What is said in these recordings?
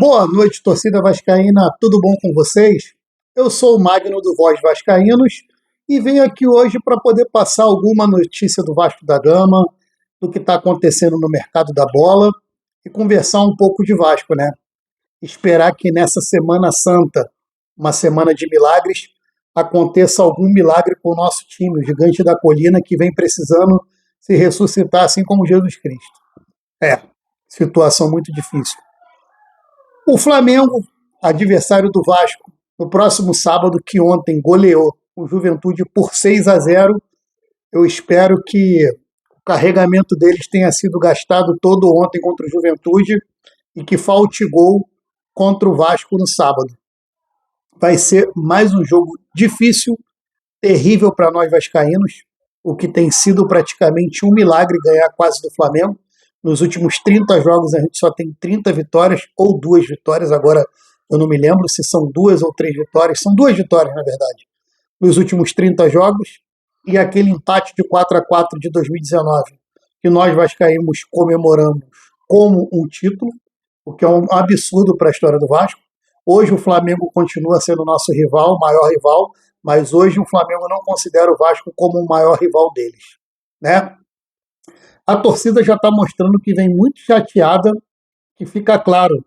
Boa noite, torcida vascaína, tudo bom com vocês? Eu sou o Magno do Voz Vascaínos e venho aqui hoje para poder passar alguma notícia do Vasco da Gama, do que está acontecendo no mercado da bola e conversar um pouco de Vasco, né? Esperar que nessa Semana Santa, uma semana de milagres, aconteça algum milagre com o nosso time, o Gigante da Colina, que vem precisando se ressuscitar assim como Jesus Cristo. Situação muito difícil. O Flamengo, adversário do Vasco, no próximo sábado, que ontem goleou o Juventude por 6-0, eu espero que o carregamento deles tenha sido gastado todo ontem contra o Juventude e que falte gol contra o Vasco no sábado. Vai ser mais um jogo difícil, terrível para nós vascaínos, o que tem sido praticamente um milagre ganhar quase do Flamengo. Nos últimos 30 jogos a gente só tem 30 vitórias ou 2 vitórias, agora eu não me lembro se são 2 ou 3 vitórias, são 2 vitórias na verdade, nos últimos 30 jogos, e aquele empate de 4-4 de 2019, que nós vascaínos comemoramos como um título, o que é um absurdo para a história do Vasco. Hoje o Flamengo continua sendo nosso rival, maior rival, mas hoje o Flamengo não considera o Vasco como o maior rival deles, né? A torcida já está mostrando que vem muito chateada, que fica claro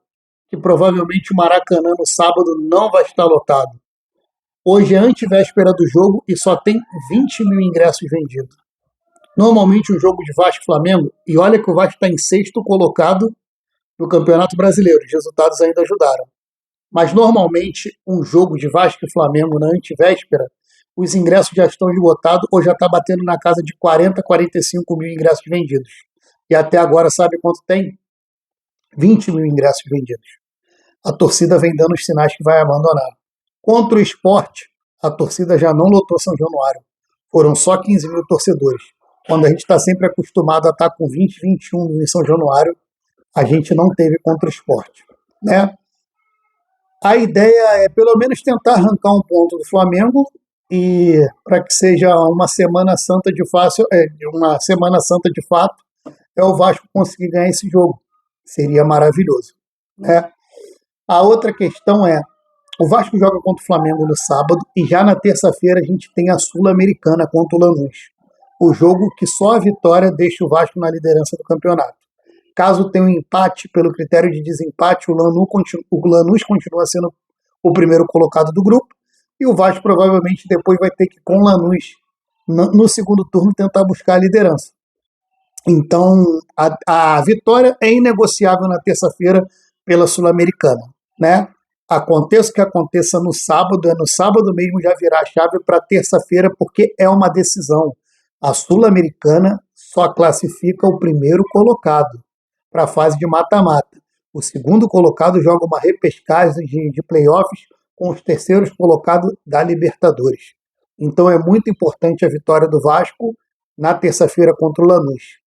que provavelmente o Maracanã no sábado não vai estar lotado. Hoje é antevéspera do jogo e só tem 20 mil ingressos vendidos. Normalmente um jogo de Vasco e Flamengo, e olha que o Vasco está em sexto colocado no Campeonato Brasileiro, os resultados ainda ajudaram. Mas normalmente um jogo de Vasco e Flamengo na antevéspera, os ingressos já estão esgotados ou já está batendo na casa de 40, 45 mil ingressos vendidos. E até agora sabe quanto tem? 20 mil ingressos vendidos. A torcida vem dando os sinais que vai abandonar. Contra o Sport, a torcida já não lotou São Januário. Foram só 15 mil torcedores. Quando a gente está sempre acostumado a estar com 20, 21 mil em São Januário, a gente não teve contra o Sport, né? A ideia é pelo menos tentar arrancar um ponto do Flamengo e para que seja uma Semana Santa uma Semana Santa de fato, é o Vasco conseguir ganhar esse jogo. Seria maravilhoso, né? A outra questão é, o Vasco joga contra o Flamengo no sábado e já na terça-feira a gente tem a Sul-Americana contra o Lanús. O jogo que só a vitória deixa o Vasco na liderança do campeonato. Caso tenha um empate, pelo critério de desempate, o Lanús continua sendo o primeiro colocado do grupo e o Vasco provavelmente depois vai ter que, com o Lanús, no segundo turno, tentar buscar a liderança. Então, a vitória é inegociável na terça-feira pela Sul-Americana, né? Aconteça o que aconteça no sábado, é no sábado mesmo já virar a chave para terça-feira, porque é uma decisão. A Sul-Americana só classifica o primeiro colocado para a fase de mata-mata. O segundo colocado joga uma repescagem de playoffs com os terceiros colocados da Libertadores. Então é muito importante a vitória do Vasco na terça-feira contra o Lanús.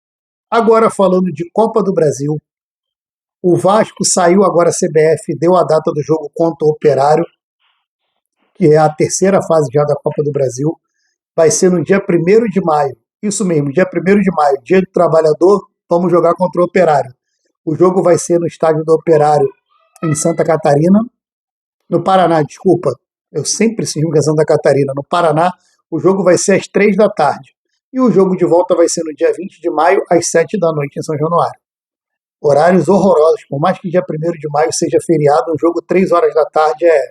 Agora falando de Copa do Brasil, o Vasco saiu agora, a CBF deu a data do jogo contra o Operário, que é a terceira fase já da Copa do Brasil, vai ser no dia 1º de maio. Isso mesmo, dia 1º de maio, dia do trabalhador, vamos jogar contra o Operário. O jogo vai ser no estádio do Operário, em Santa Catarina. No Paraná, desculpa, eu sempre cismo com Santa Catarina. No Paraná, o jogo vai ser às 3 da tarde. E o jogo de volta vai ser no dia 20 de maio, às 7 da noite, em São Januário. Horários horrorosos, por mais que dia 1º de maio seja feriado, o jogo 3 horas da tarde é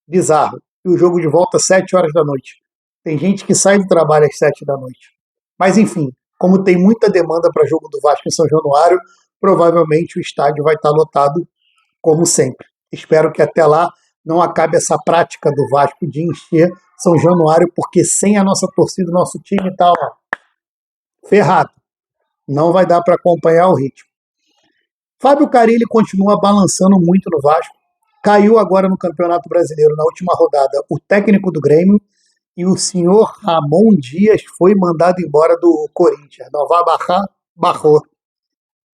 bizarro. E o jogo de volta às 7 horas da noite. Tem gente que sai do trabalho às 7 da noite. Mas enfim, como tem muita demanda para jogo do Vasco em São Januário, provavelmente o estádio vai estar lotado como sempre. Espero que até lá não acabe essa prática do Vasco de encher São Januário, porque sem a nossa torcida, o nosso time está ferrado. Não vai dar para acompanhar o ritmo. Fábio Carille continua balançando muito no Vasco. Caiu agora no Campeonato Brasileiro, na última rodada, o técnico do Grêmio, e o senhor Ramon Dias foi mandado embora do Corinthians. Não vai barrar, barrou.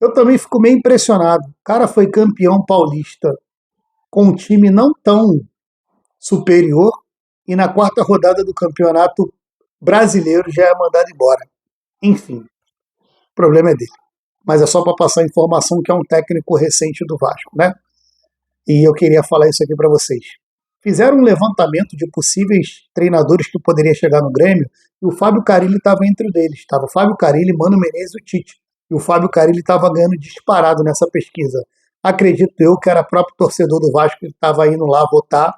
Eu também fico meio impressionado. O cara foi campeão paulista com um time não tão superior e na quarta rodada do Campeonato Brasileiro já é mandado embora. Enfim, o problema é dele. Mas é só para passar a informação que é um técnico recente do Vasco, né? E eu queria falar isso aqui para vocês. Fizeram um levantamento de possíveis treinadores que poderia chegar no Grêmio e o Fábio Carille estava entre eles. Estava o Fábio Carille, Mano Menezes e o Tite. E o Fábio Carille estava ganhando disparado nessa pesquisa. Acredito eu que era próprio torcedor do Vasco que estava indo lá votar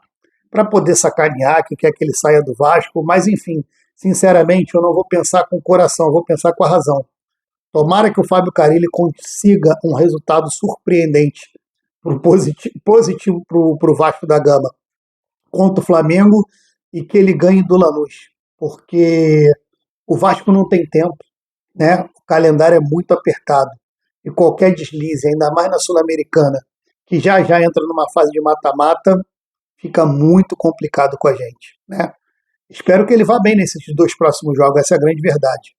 para poder sacanear, que quer que ele saia do Vasco. Mas, enfim, sinceramente, eu não vou pensar com o coração, eu vou pensar com a razão. Tomara que o Fábio Carille consiga um resultado surpreendente positivo para o Vasco da Gama contra o Flamengo e que ele ganhe do Lanús, porque o Vasco não tem tempo, né? O calendário é muito apertado e qualquer deslize, ainda mais na Sul-Americana, que já já entra numa fase de mata-mata, fica muito complicado com a gente, né? Espero que ele vá bem nesses dois próximos jogos, essa é a grande verdade.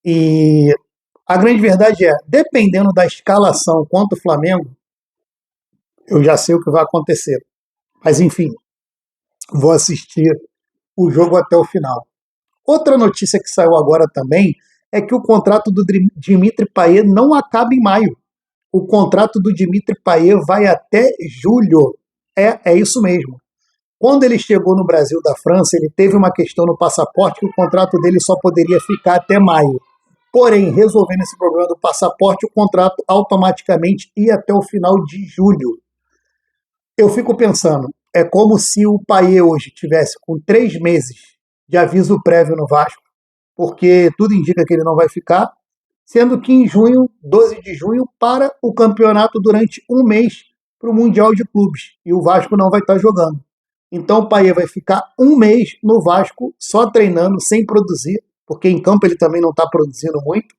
E a grande verdade é, dependendo da escalação contra o Flamengo, eu já sei o que vai acontecer. Mas enfim, vou assistir o jogo até o final. Outra notícia que saiu agora também é que o contrato do Dimitri Payet não acaba em maio. O contrato do Dimitri Payet vai até julho. É isso mesmo. Quando ele chegou no Brasil da França, ele teve uma questão no passaporte que o contrato dele só poderia ficar até maio. Porém, resolvendo esse problema do passaporte, o contrato automaticamente ia até o final de julho. Eu fico pensando, é como se o Payet hoje tivesse com 3 meses de aviso prévio no Vasco, porque tudo indica que ele não vai ficar, sendo que em junho, 12 de junho, para o campeonato durante um mês para o Mundial de Clubes, e o Vasco não vai estar jogando. Então o Payet vai ficar um mês no Vasco, só treinando, sem produzir, porque em campo ele também não está produzindo muito,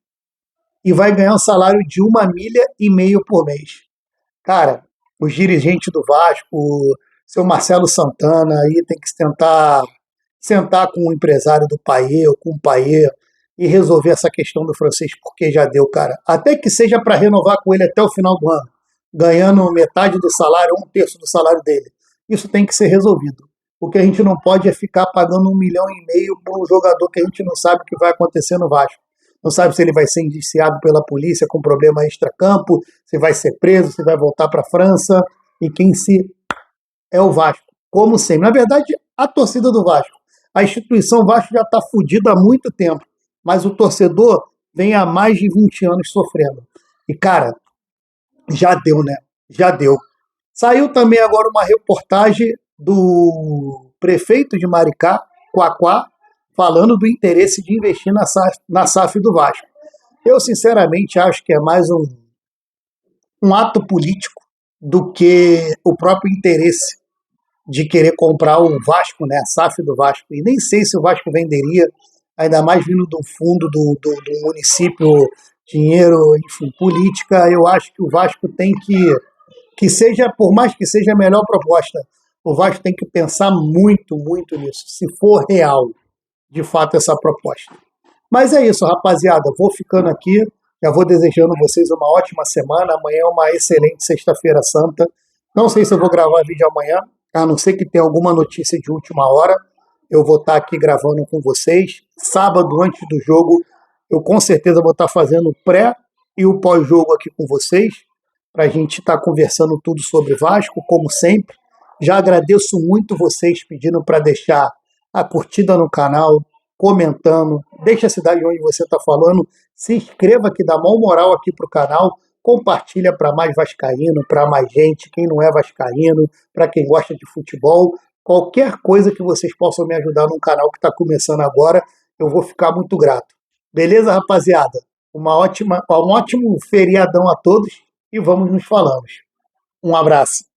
e vai ganhar um salário de 1,5 milha por mês. Cara, os dirigentes do Vasco, o seu Marcelo Santana, aí tem que tentar sentar com o empresário do Payet ou com o Payet e resolver essa questão do francês, porque já deu, cara. Até que seja para renovar com ele até o final do ano, ganhando metade do salário, 1/3 do salário dele. Isso tem que ser resolvido. O que a gente não pode é ficar pagando 1,5 milhão por um jogador que a gente não sabe o que vai acontecer no Vasco. Não sabe se ele vai ser indiciado pela polícia com problema extracampo, se vai ser preso, se vai voltar para a França, e quem se é o Vasco, como sempre. Na verdade, a torcida do Vasco. A instituição Vasco já está fodida há muito tempo, mas o torcedor vem há mais de 20 anos sofrendo. E, cara, já deu, né? Já deu. Saiu também agora uma reportagem do prefeito de Maricá, Quaquá, falando do interesse de investir na SAF do Vasco. Eu, sinceramente, acho que é mais um ato político do que o próprio interesse de querer comprar o Vasco, né, a SAF do Vasco. E nem sei se o Vasco venderia, ainda mais vindo do fundo do município, dinheiro, enfim, política. Eu acho que o Vasco tem que seja, por mais que seja a melhor proposta, o Vasco tem que pensar muito, muito nisso, se for real, de fato, essa proposta. Mas é isso, rapaziada. Vou ficando aqui. Já vou desejando vocês uma ótima semana. Amanhã é uma excelente Sexta-feira Santa. Não sei se eu vou gravar vídeo amanhã, a não ser que tenha alguma notícia de última hora. Eu vou estar aqui gravando com vocês. Sábado, antes do jogo, eu com certeza vou estar fazendo o pré e o pós-jogo aqui com vocês, para a gente estar conversando tudo sobre Vasco, como sempre. Já agradeço muito vocês pedindo para deixar a curtida no canal, comentando, deixa a cidade onde você está falando, se inscreva que dá maior moral aqui para o canal, compartilha para mais vascaíno, para mais gente, quem não é vascaíno, para quem gosta de futebol, qualquer coisa que vocês possam me ajudar num canal que está começando agora, eu vou ficar muito grato. Beleza, rapaziada? Um ótimo feriadão a todos e vamos nos falando. Um abraço.